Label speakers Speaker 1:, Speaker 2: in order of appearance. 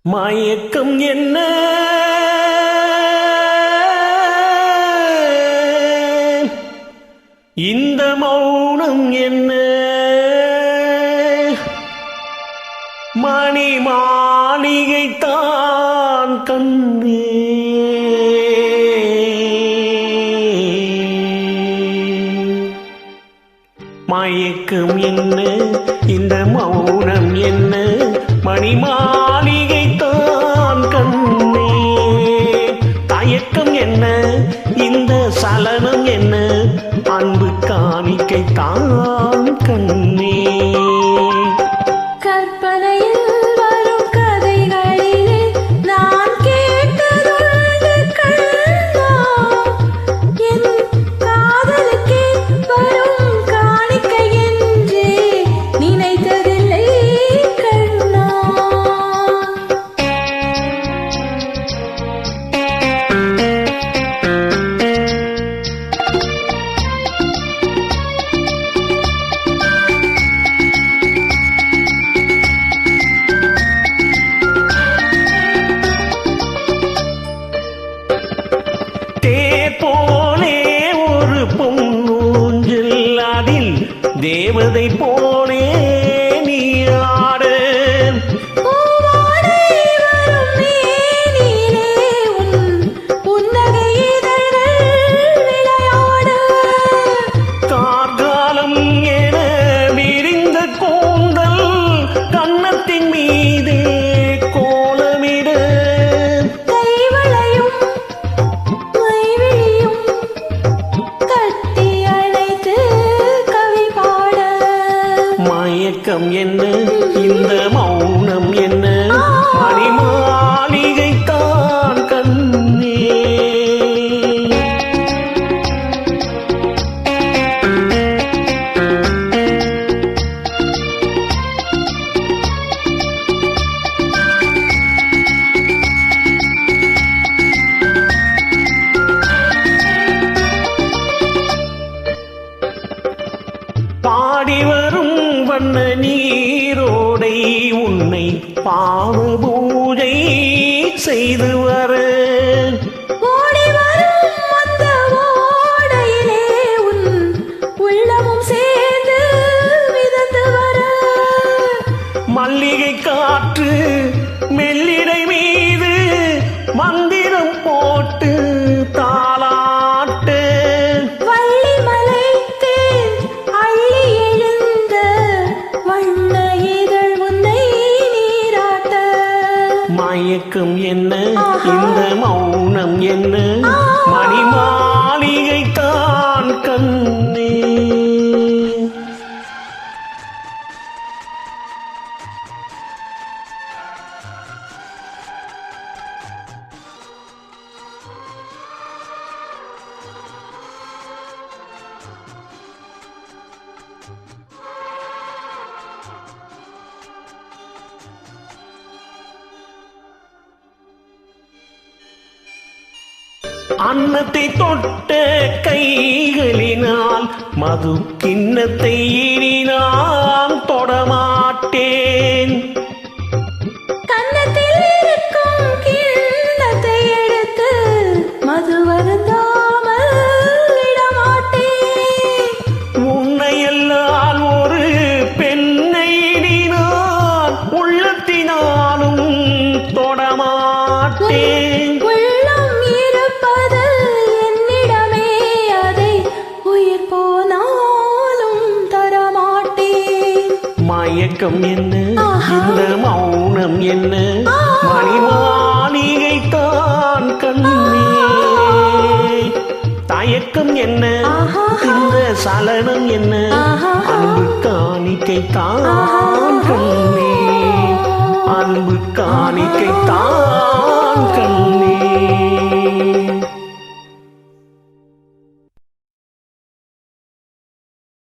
Speaker 1: மயக்கம் என்ன இந்த மௌனம் என்ன மணி மாளிகை தான் கண்ணே மயக்கம் என்ன இந்த மௌனம் என்ன மணி மாளிகை தான் கண்ணே தயக்கம் என்ன இந்த சலனம் என்ன அன்பு காணிக்கை தான் கண்ணே போலே ஒரு பொன்னூஞ்சில் அதில் தேவதை போலே நீ ஆடு கார்காலம் என விரிந்த கூந்தல் கன்னத்தின் மீதே கோலமிடு மயக்கம் என்ன இந்த மௌனம் என்ன மணி மாளிகை தான் கண்ணே பாடி வரும் வண்ண நீரோடை உன்னை பாவ பூஜை செய்து வர
Speaker 2: ஓடி வரும் அந்த ஓடையிலே உன் உள்ளமும் சேர்ந்து மிதந்து வர
Speaker 1: மல்லிகை காற்று மெல்லிடை மீது மந்திரம் போட்டு தாளாட்டு மயக்கம் என்ன இந்த மௌனம் என்ன மணி மாளிகை தான் கண்ணே அன்னத்தை தொட்ட கைகளினால் மது கிண்ணத்தை இனி நான் தொடமாட்டேன்
Speaker 2: கன்னத்தில் இருக்கும் கிண்ணத்தை எடுத்து மது வருந்தாமல் விடமாட்டேன்
Speaker 1: உன்னை எல்லாம் ஒரு பெண்ணை இனி நான் உள்ளத்தினாலும் தொடமாட்டேன் மயக்கம் என்ன இந்த மௌனம் என்ன மணி மாளிகை தான் கண்ணே தயக்கம் என்ன இந்த சலனம் என்ன அன்பு காணிக்கை தான் கண்ணே அன்பு காணிக்கை தான் கண்ணே